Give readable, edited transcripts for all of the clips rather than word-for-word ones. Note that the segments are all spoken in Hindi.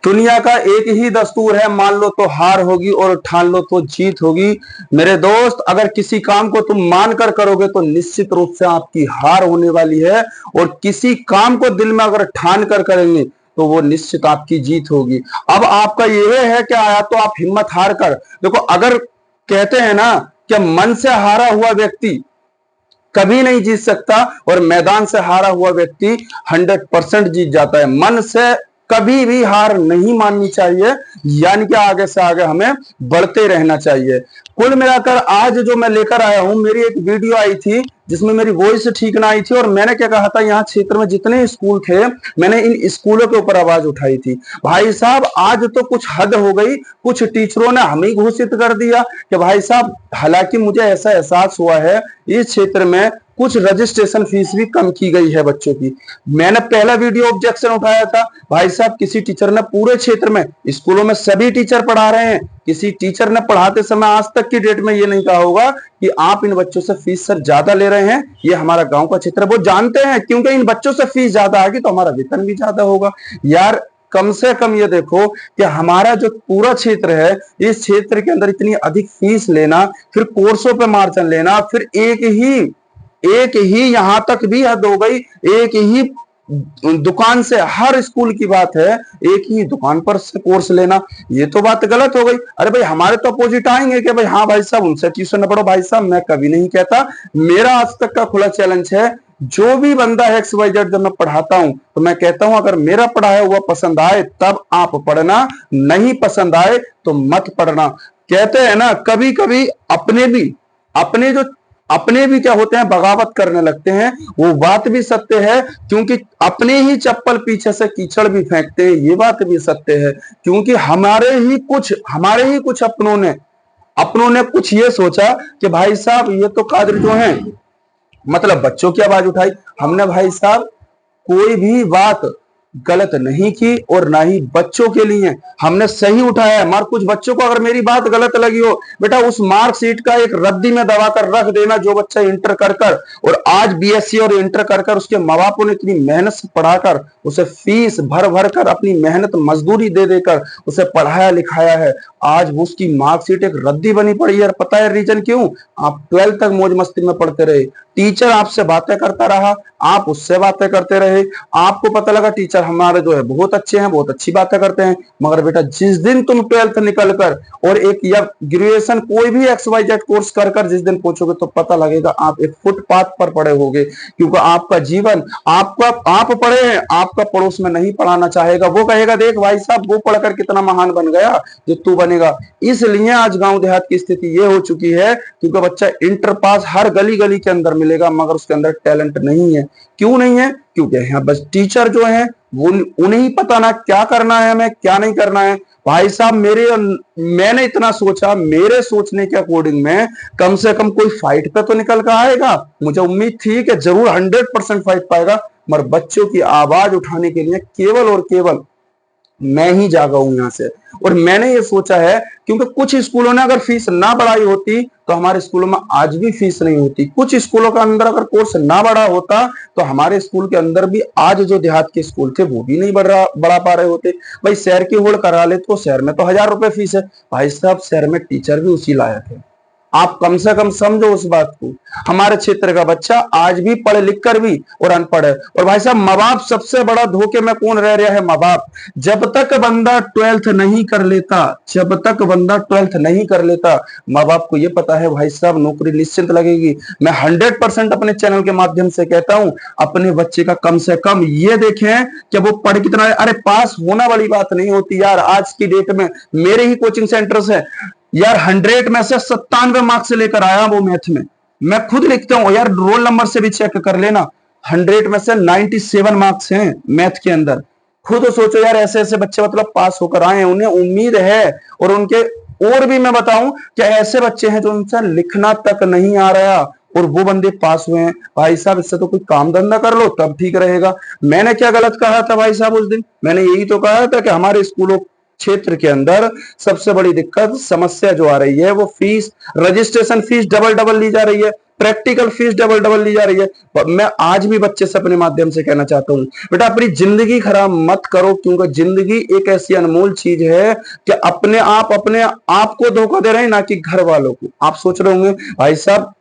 दुनिया का एक ही दस्तूर है, मान लो तो हार होगी और ठान लो तो जीत होगी। मेरे दोस्त, अगर किसी काम को तुम मान कर करोगे तो निश्चित रूप से आपकी हार होने वाली है, और किसी काम को दिल में अगर ठान कर करेंगे तो वो निश्चित आपकी जीत होगी। अब आपका यह है क्या, या तो आप हिम्मत हार कर देखो। अगर कहते हैं ना कि मन से हारा हुआ व्यक्ति कभी नहीं जीत सकता, और मैदान से हारा हुआ व्यक्ति 100% जीत जाता है। मन से कभी भी हार नहीं माननी चाहिए, यानी कि आगे से आगे हमें बढ़ते रहना चाहिए। कुल मिलाकर आज जो मैं लेकर आया हूं, मेरी एक वीडियो आई थी जिसमें मेरी वॉइस ठीक ना आई थी, और मैंने क्या कहा था, यहाँ क्षेत्र में जितने स्कूल थे मैंने इन स्कूलों के ऊपर आवाज उठाई थी। भाई साहब, आज तो कुछ हद हो गई, कुछ टीचरों ने हमें घोषित कर दिया कि भाई साहब, हालांकि मुझे ऐसा एहसास हुआ है इस क्षेत्र में कुछ रजिस्ट्रेशन फीस भी कम की गई है बच्चों की। मैंने पहला वीडियो ऑब्जेक्शन उठाया था, भाई साहब किसी टीचर ने पूरे क्षेत्र में स्कूलों में सभी टीचर पढ़ा रहे हैं, किसी टीचर ने पढ़ाते समय आज तक की डेट में ये नहीं कहा होगा कि आप इन बच्चों से फीस सर ज्यादा ले रहे हैं, ये हमारा गांव का क्षेत्र है। वो जानते हैं क्योंकि इन बच्चों से फीस ज्यादा आएगी तो हमारा वेतन भी ज्यादा होगा। यार कम से कम ये देखो कि हमारा जो पूरा क्षेत्र है, इस क्षेत्र के अंदर इतनी अधिक फीस लेना, फिर कोर्सों पे मार्जिन लेना, फिर एक ही यहां तक भी हद हो गई, एक ही दुकान से, हर स्कूल की बात है, एक ही दुकान पर से कोर्स लेना, ये तो बात गलत हो गई। अरे भाई, हमारे तो अपोजिट आएंगे कि भाई हाँ भाई साहब उनसे ट्यूशन न पढ़ो। भाई साहब मैं कभी नहीं कहता, मेरा आज तक का खुला चैलेंज है, जो भी बंदा XYZ जब मैं पढ़ाता हूं तो मैं कहता हूं अगर मेरा पढ़ाया हुआ पसंद आए तब आप पढ़ना, नहीं पसंद आए तो मत पढ़ना। कहते हैं ना, कभी कभी अपने भी क्या होते हैं, बगावत करने लगते हैं। वो बात भी सत्य है, क्योंकि अपने ही चप्पल पीछे से कीचड़ भी फेंकते हैं, ये बात भी सत्य है। क्योंकि हमारे ही कुछ अपनों ने कुछ ये सोचा कि भाई साहब ये तो कादर जो हैं, मतलब बच्चों की आवाज उठाई। हमने भाई साहब कोई भी बात गलत नहीं की, और ना ही बच्चों के लिए हमने सही उठाया है। मगर कुछ बच्चों को अगर मेरी बात गलत लगी हो, बेटा उस मार्कशीट का एक रद्दी में दबा कर रख देना। जो बच्चा इंटर कर कर और आज BSc और इंटर कर कर उसके माँ बापों ने इतनी मेहनत से पढ़ाकर उसे फीस भर भर कर अपनी मेहनत मजदूरी दे देकर उसे पढ़ाया लिखाया है, आज वो उसकी मार्कशीट एक रद्दी बनी पड़ी है। पता है रीजन क्यों? आप 12th तक मौज मस्ती में पढ़ते रहे, टीचर आपसे बातें करता रहा, आप उससे बातें करते रहे, आपको पता लगा टीचर हमारे जो है बहुत अच्छे हैं, बहुत अच्छी बातें करते हैं। मगर बेटा जिस दिन तुम 12th निकल कर और एक या ग्रेजुएशन कोई भी XYZ कोर्स कर कर जिस दिन पहुंचोगे तो पता लगेगा आप एक फुटपाथ पर पड़े होगे। क्योंकि आपका जीवन आप पढ़े हैं, आपका पड़ोस में नहीं पढ़ाना चाहेगा। वो कहेगा देख भाई साहब वो पढ़कर कितना महान बन गया जो तू बनेगा। इसलिए आज गांव देहात की स्थिति ये हो चुकी है, क्योंकि बच्चा इंटर पास हर गली गली के अंदर मिलेगा, मगर उसके अंदर टैलेंट नहीं है। क्यों नहीं है? क्योंकि यहाँ बस टीचर जो है वो उन्हें ही पता ना क्या करना है हमें, क्या नहीं करना है। भाई साहब मैंने इतना सोचा, मेरे सोचने के अकॉर्डिंग में कम से कम कोई फाइट पे तो निकल कर आएगा। मुझे उम्मीद थी कि जरूर 100% फाइट पाएगा, मगर बच्चों की आवाज उठाने के लिए केवल और केवल मैं ही जागा हूं यहां से। और मैंने ये सोचा है, क्योंकि कुछ स्कूलों ने अगर फीस ना बढ़ाई होती तो हमारे स्कूलों में आज भी फीस नहीं होती। कुछ स्कूलों के अंदर अगर कोर्स ना बढ़ा होता तो हमारे स्कूल के अंदर भी आज जो देहात के स्कूल थे वो भी नहीं बढ़ा पा रहे होते। भाई शहर की होड़ करा ले तो शहर में तो 1000 रुपए फीस है, भाई साहब शहर में टीचर भी उसी लायक है। आप कम से कम समझो उस बात को। हमारे क्षेत्र का बच्चा आज भी पढ़ लिख कर भी और अनपढ़ है। और भाई साहब माँ बाप सबसे बड़ा धोखे में कौन रह रहा है? माँ बाप। जब तक बंदा 12th नहीं कर लेता, माँ बाप को ये पता है भाई साहब नौकरी निश्चिंत लगेगी। मैं 100% अपने चैनल के माध्यम से कहता हूं, अपने बच्चे का कम से कम ये देखें कि वो पढ़ कितना है। अरे पास होना बड़ी बात नहीं होती यार। आज की डेट में मेरे ही कोचिंग सेंटर्स है यार, 100 में से 97 मार्क्स लेकर आया वो मैथ में। मैं खुद लिखता हूं यार, रोल नंबर से भी चेक कर लेना, 100 में से 97 मार्क्स हैं मैथ के अंदर। खुद सोचो यार, ऐसे ऐसे बच्चे मतलब पास होकर आए हैं, उन्हें उम्मीद है। और उनके और भी मैं बताऊं कि ऐसे बच्चे हैं जो उनसे लिखना तक नहीं आ रहा और वो बंदे पास हुए हैं। भाई साहब इससे तो कोई काम धंधा कर लो तब ठीक रहेगा। मैंने क्या गलत कहा था भाई साहब उस दिन? मैंने यही तो कहा था कि हमारे स्कूलों क्षेत्र के अंदर सबसे बड़ी दिक्कत समस्या जो आ रही है वो फीस, रजिस्ट्रेशन फीस डबल ली जा रही है। प्रैक्टिकल फीस डबल डबल ली जा रही है। मैं आज भी बच्चे से अपने माध्यम से कहना चाहता हूँ, बेटा अपनी जिंदगी खराब मत करो, क्योंकि जिंदगी एक ऐसी अनमोल चीज है कि अपने आप को धोखा दे रहे हैं, ना कि घर वालों को। आप सोच रहे होंगे भाई साहब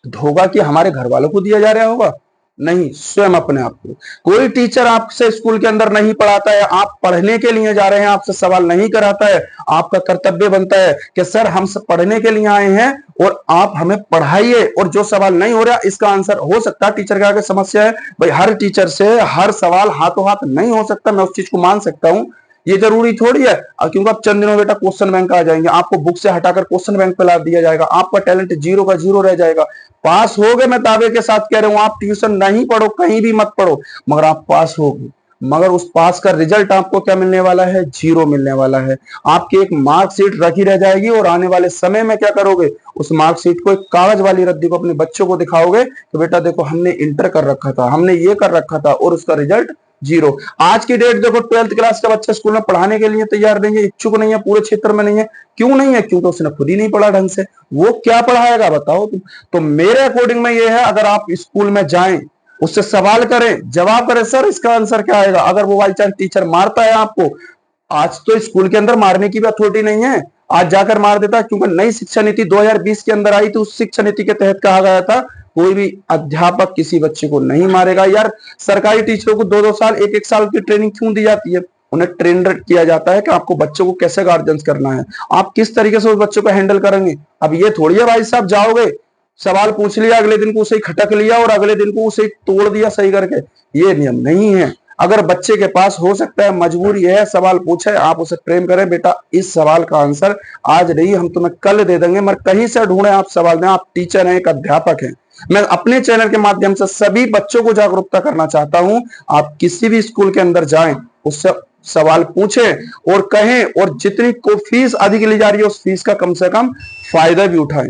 धोखा कि हमारे घर वालों को दिया जा रहा होगा, नहीं, स्वयं अपने आप को। कोई टीचर आपसे स्कूल के अंदर नहीं पढ़ाता है, आप पढ़ने के लिए जा रहे हैं, आपसे सवाल नहीं कराता है, आपका कर्तव्य बनता है कि सर हम सब पढ़ने के लिए आए हैं और आप हमें पढ़ाइए, और जो सवाल नहीं हो रहा इसका आंसर हो सकता है टीचर के आगे समस्या है भाई, हर टीचर से हर सवाल हाथों हाथ नहीं हो सकता, मैं उस चीज को मान सकता हूं, ये जरूरी थोड़ी है। क्योंकि आप चंद दिनों बेटा क्वेश्चन बैंक आ जाएंगे, आपको बुक से हटाकर क्वेश्चन बैंक पे ला दिया जाएगा, आपका टैलेंट जीरो का जीरो रह जाएगा। पास हो गए, मैं दावे के साथ कह रहा हूं, आप ट्यूशन नहीं पढ़ो, कहीं भी मत पढ़ो, मगर आप पास हो गए, मगर उस पास का रिजल्ट आपको क्या मिलने वाला है, जीरो मिलने वाला है। आपकी एक मार्कशीट रखी रह जाएगी, और आने वाले समय में क्या करोगे, उस मार्कशीट को एक कागज वाली रद्दी को अपने बच्चों को दिखाओगे तो बेटा देखो हमने इंटर कर रखा था, हमने ये कर रखा था, और उसका रिजल्ट जीरो। आज की डेट देखो 12th क्लास का बच्चा स्कूल में पढ़ाने के लिए तैयार नहीं है, इच्छुक नहीं है, पूरे क्षेत्र में नहीं है। क्यों नहीं है? क्योंकि उसने खुद ही नहीं पढ़ा ढंग से। वो क्या पढ़ाएगा बताओ तुम? तो मेरे अकॉर्डिंग में ये है, अगर आप स्कूल में जाएं, उससे सवाल करें, जवाब करें, सर इसका आंसर क्या आएगा। अगर वो बाई चांस टीचर मारता है आपको, आज तो स्कूल के अंदर मारने की भी अथॉरिटी नहीं है, आज जाकर मार देता, क्योंकि नई शिक्षा नीति 2020 के अंदर आई थी। उस शिक्षा नीति के तहत कहा गया था कोई भी अध्यापक किसी बच्चे को नहीं मारेगा। यार सरकारी टीचरों को 2-2 साल 1-1 साल की ट्रेनिंग क्यों दी जाती है? उन्हें ट्रेन किया जाता है कि आपको बच्चों को कैसे गार्डियंस करना है, आप किस तरीके से उस बच्चों को हैंडल करेंगे। अब ये थोड़ी है भाई साहब जाओगे, सवाल पूछ लिया, अगले दिन को उसे खटक लिया और अगले दिन को उसे तोड़ दिया सही करके, ये नियम नहीं है। अगर बच्चे के पास हो सकता है, मजबूरी है, सवाल पूछे, आप उसे प्रेम करें, बेटा इस सवाल का आंसर आज नहीं हम तुम्हें कल दे देंगे, मगर कहीं से ढूंढे आप सवाल दें। आप टीचर हैं, एक अध्यापक हैं। मैं अपने चैनल के माध्यम से सभी बच्चों को जागरूकता करना चाहता हूं, आप किसी भी स्कूल के अंदर जाएं, उससे सवाल पूछें और कहें, और जितनी को फीस अधिक ली जा रही है उस फीस का कम से कम फायदा भी उठाएं,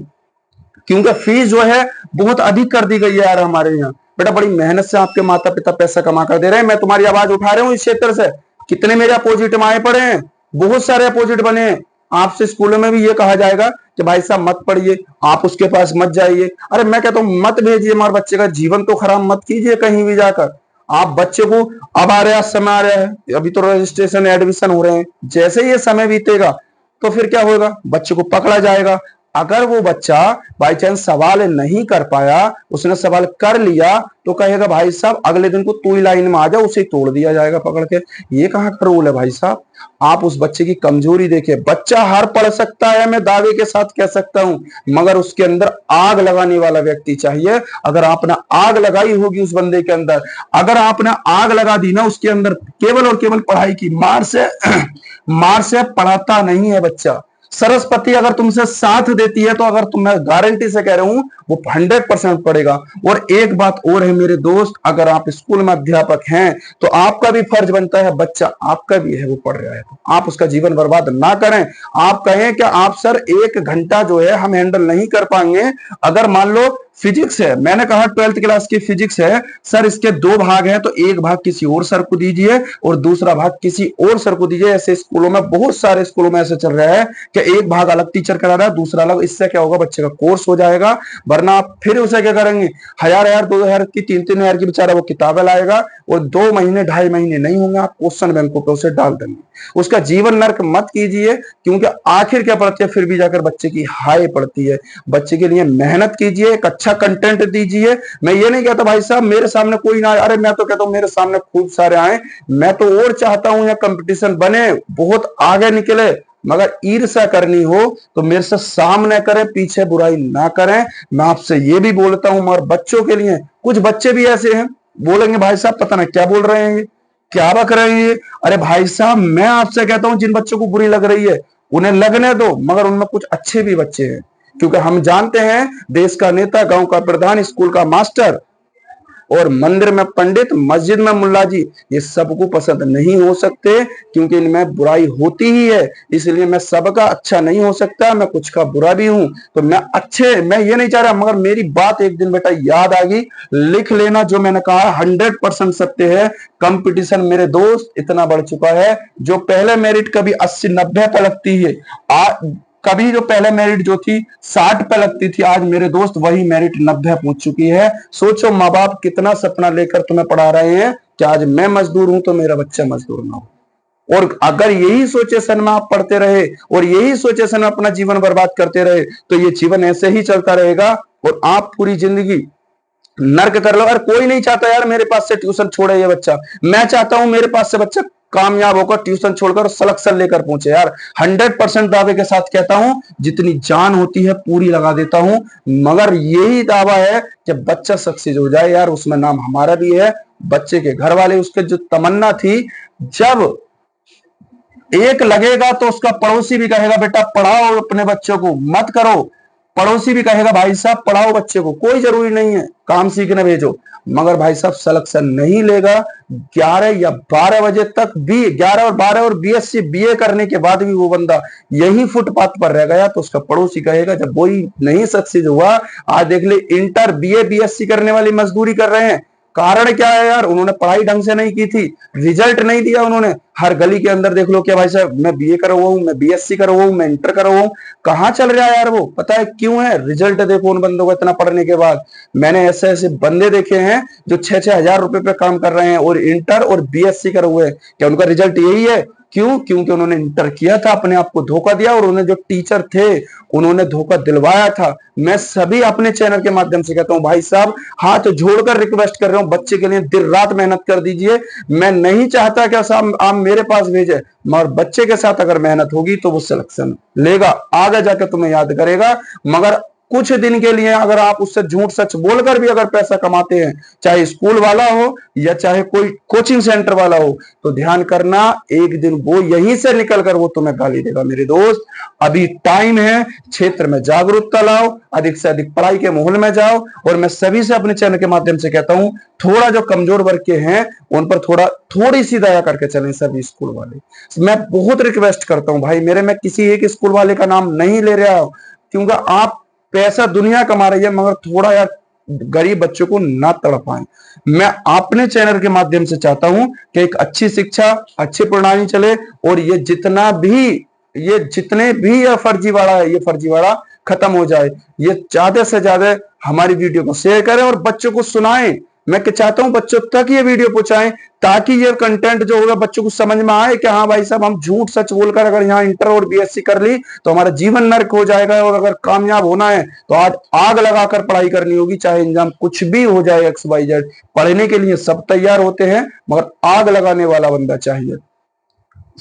क्योंकि फीस जो है बहुत अधिक कर दी गई है यार हमारे यहाँ। बेटा बड़ी मेहनत से आपके माता पिता पैसा कमा कर दे रहे हैं, मैं तुम्हारी आवाज उठा रहा हूँ इस क्षेत्र से। कितने मेरे अपोजिट आए पड़े हैं, बहुत सारे अपोजिट बने हैं। आपसे स्कूलों में भी ये कहा जाएगा कि भाई साहब मत पढ़िए, आप उसके पास मत जाइए। अरे मैं कहता हूँ मत भेजिए, हमारे बच्चे का जीवन तो खराब मत कीजिए कहीं भी जाकर। आप बच्चे को, अब आ रहा समय आ रहा है, अभी तो रजिस्ट्रेशन एडमिशन हो रहे हैं, जैसे ये समय बीतेगा तो फिर क्या होगा, बच्चे को पकड़ा जाएगा। अगर वो बच्चा बाई चांस सवाल नहीं कर पाया, उसने सवाल कर लिया, तो कहेगा भाई साहब अगले दिन को तू ही लाइन में आ जा, उसे तोड़ दिया जाएगा पकड़ के। ये कहाँ का रूल है भाई साहब? आप उस बच्चे की कमजोरी देखिए। बच्चा हर पढ़ सकता है, मैं दावे के साथ कह सकता हूं, मगर उसके अंदर आग लगाने वाला व्यक्ति चाहिए। अगर आपने आग लगाई होगी उस बंदे के अंदर, अगर आपने आग लगा दी ना उसके अंदर, केवल और केवल पढ़ाई की मार से पढ़ाता नहीं है बच्चा। सरस्वती अगर तुमसे साथ देती है तो अगर मैं गारंटी से कह रहा हूं वो 100% पढ़ेगा। और एक बात और है मेरे दोस्त, अगर आप स्कूल में अध्यापक हैं तो आपका भी फर्ज बनता है, बच्चा आपका भी है वो पढ़ रहा है तो आप उसका जीवन बर्बाद ना करें। आप कहें कि आप सर 1 घंटा जो है हम हैंडल नहीं कर पाएंगे। अगर मान लो फिजिक्स है, मैंने कहा 12th क्लास की फिजिक्स है, सर इसके 2 भाग हैं, तो एक भाग किसी और सर को दीजिए और दूसरा भाग किसी और सर को दीजिए। ऐसे स्कूलों में, बहुत सारे स्कूलों में ऐसे चल रहा है कि एक भाग अलग टीचर करा रहा है, दूसरा अलग। इससे क्या होगा, बच्चे का कोर्स हो जाएगा। वरना आप फिर उसे क्या करेंगे, 1000 2000 की 3000 की बेचारा वो किताबें लाएगा और 2 महीने 2.5 महीने नहीं होंगे, आप क्वेश्चन बैंकों पे उसे डाल देंगे। उसका जीवन नर्क मत कीजिए, क्योंकि आखिर क्या पड़ती है, फिर भी जाकर बच्चे की हाय पड़ती है। बच्चे के लिए मेहनत कीजिए, एक अच्छा कंटेंट दीजिए। मैं ये नहीं कहता भाई साहब मेरे सामने कोई ना आए, अरे मैं तो कहता हूं मेरे सामने खूब सारे आए। मैं तो और चाहता हूं यह कंपटीशन बने, बहुत आगे निकले, मगर ईर्ष्या करनी हो तो मेरे से सामने करें, पीछे बुराई ना करें। मैं आपसे ये भी बोलता हूं, मगर बच्चों के लिए, कुछ बच्चे भी ऐसे हैं बोलेंगे भाई साहब पता नहीं क्या बोल रहे हैं, क्या बक रहे हैं। अरे भाई साहब मैं आपसे कहता हूं जिन बच्चों को बुरी लग रही है उन्हें लगने दो, मगर उनमें कुछ अच्छे भी बच्चे हैं। क्योंकि हम जानते हैं देश का नेता, गांव का प्रधान, स्कूल का मास्टर और मंदिर में पंडित, मस्जिद में मुल्ला जी, ये सबको पसंद नहीं हो सकते, क्योंकि इनमें बुराई होती ही है। इसलिए मैं सबका अच्छा नहीं हो सकता, मैं कुछ का बुरा भी हूं। तो मैं ये नहीं चाह रहा, मगर मेरी बात एक दिन बेटा याद आ गई, लिख लेना जो मैंने कहा 100% सत्य है। कंपटीशन मेरे दोस्त इतना बढ़ चुका है, जो पहले मेरिट कभी 80-90 पे लगती है, कभी जो पहले मेरिट जो थी 60 पे लगती थी, आज मेरे दोस्त वही मेरिट 90 पहुंच चुकी है। सोचो माँ बाप कितना सपना लेकर तुम्हें पढ़ा रहे हैं कि आज मैं मजदूर हूं तो मेरा बच्चा मजदूर ना हो। और अगर यही सोचेशन में आप पढ़ते रहे और यही सोचेशन में अपना जीवन बर्बाद करते रहे तो ये जीवन ऐसे ही चलता रहेगा और आप पूरी जिंदगी नर्क कर लो। और कोई नहीं चाहता यार मेरे पास से ट्यूशन छोड़े ये बच्चा, मैं चाहता हूं मेरे पास से बच्चा कामयाब होकर ट्यूशन छोड़कर सिलेक्शन लेकर पहुंचे यार। 100% दावे के साथ कहता हूं, जितनी जान होती है पूरी लगा देता हूं, मगर यही दावा है कि बच्चा सक्सेस हो जाए यार, उसमें नाम हमारा भी है, बच्चे के घर वाले, उसके जो तमन्ना थी, जब एक लगेगा तो उसका पड़ोसी भी कहेगा बेटा पढ़ाओ अपने बच्चों को, मत करो। पड़ोसी भी कहेगा भाई साहब पढ़ाओ बच्चे को, कोई जरूरी नहीं है काम सीखने भेजो, मगर भाई साहब सिलेक्शन नहीं लेगा। 11 या 12 बजे तक भी, 11 और 12 और बीएससी बीए करने के बाद भी वो बंदा यही फुटपाथ पर रह गया तो उसका पड़ोसी कहेगा जब वही नहीं सक्सेस हुआ, आज देख ले इंटर बीए बीएससी करने वाली मजदूरी कर रहे हैं। कारण क्या है यार, उन्होंने पढ़ाई ढंग से नहीं की थी, रिजल्ट नहीं दिया उन्होंने। हर गली के अंदर देख लो क्या भाई साहब मैं बीए करा हुआ हूं, मैं बीएससी करा हुआ हूं, मैं इंटर करा हुआ हूं, कहां चल रहा है यार वो? पता है क्यों है? रिजल्ट देखो उन बंदों को इतना पढ़ने के बाद। मैंने ऐसे ऐसे बंदे देखे हैं जो 6-6 हजार रुपए पे काम कर रहे हैं और इंटर और बीएससी करे हुए हैं। क्या उनका रिजल्ट यही है? क्यों? क्योंकि उन्होंने इंटर किया था, अपने आप को धोखा दिया और उन्हें जो टीचर थे उन्होंने धोखा दिलवाया था। मैं सभी अपने चैनल के माध्यम से कहता हूं भाई साहब हाथ जोड़कर रिक्वेस्ट कर रहा हूं, बच्चे के लिए दिन रात मेहनत कर दीजिए। मैं नहीं चाहता कि आप मेरे पास भेजे, मगर बच्चे के साथ अगर मेहनत होगी तो वो सिलेक्शन लेगा, आगे जाकर तुम्हें याद करेगा। मगर कुछ दिन के लिए अगर आप उससे झूठ सच बोलकर भी अगर पैसा कमाते हैं, चाहे स्कूल वाला हो या चाहे कोई कोचिंग सेंटर वाला हो, तो ध्यान करना एक दिन वो यहीं से निकलकर वो तुम्हें गाली देगा। मेरे दोस्त अभी टाइम है, क्षेत्र में जागरूकता लाओ, अधिक से अधिक पढ़ाई के माहौल में जाओ। और मैं सभी से अपने चैनल के माध्यम से कहता हूं थोड़ा जो कमजोर वर्ग के हैं उन पर थोड़ी सी दया करके चलें सभी स्कूल वाले। मैं बहुत रिक्वेस्ट करता हूं भाई मेरे, मैं किसी एक स्कूल वाले का नाम नहीं ले रहा हूं, क्योंकि आप पैसा दुनिया कमा रही है मगर थोड़ा यार गरीब बच्चों को ना तड़पाएं। मैं अपने चैनल के माध्यम से चाहता हूं कि एक अच्छी शिक्षा, अच्छी प्रणाली चले और ये जितने भी ये फर्जीवाड़ा है, ये फर्जीवाड़ा खत्म हो जाए। ये ज्यादा से ज्यादा हमारी वीडियो को शेयर करें और बच्चों को सुनाएं। मैं चाहता हूं बच्चों तक ये वीडियो पहुंचाएं ताकि ये कंटेंट जो होगा बच्चों को समझ में आए कि हाँ भाई साहब हम झूठ सच बोलकर अगर यहाँ इंटर और बीएससी कर ली तो हमारा जीवन नर्क हो जाएगा। और अगर कामयाब होना है तो आज आग लगाकर पढ़ाई करनी होगी, चाहे इंजाम कुछ भी हो जाए XYZ। पढ़ने के लिए सब तैयार होते हैं मगर आग लगाने वाला बंदा चाहिए।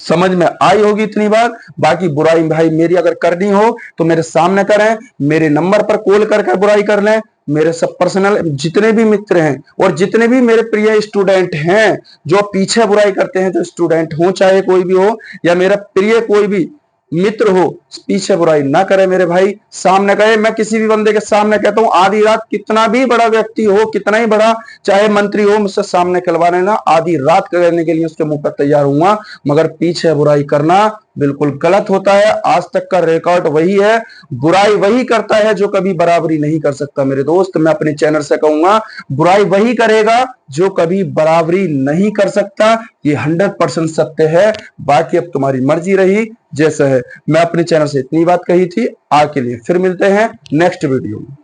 समझ में आई होगी इतनी बात। बाकी बुराई भाई मेरी अगर करनी हो तो मेरे सामने करें, मेरे नंबर पर कॉल करके बुराई कर लें। मेरे सब पर्सनल जितने भी मित्र हैं और जितने भी मेरे प्रिय स्टूडेंट हैं जो पीछे बुराई करते हैं, जो स्टूडेंट हो चाहे कोई भी हो या मेरा प्रिय कोई भी मित्र हो, पीछे बुराई ना करे मेरे भाई, सामने कहे। मैं किसी भी बंदे के सामने कहता हूं आधी रात कितना भी बड़ा व्यक्ति हो, कितना ही बड़ा चाहे मंत्री हो, मुझसे सामने खिलवा लेना, आधी रात करने के लिए उसके मुंह पर तैयार हूं। मगर पीछे बुराई करना बिल्कुल गलत होता है। आज तक का रिकॉर्ड वही है, बुराई वही करता है जो कभी बराबरी नहीं कर सकता। मेरे दोस्त मैं अपने चैनल से कहूंगा बुराई वही करेगा जो कभी बराबरी नहीं कर सकता। ये 100% सत्य है। बाकी अब तुम्हारी मर्जी रही जैसा है। मैं अपने चैनल से इतनी बात कही थी, आगे के लिए फिर मिलते हैं नेक्स्ट वीडियो में।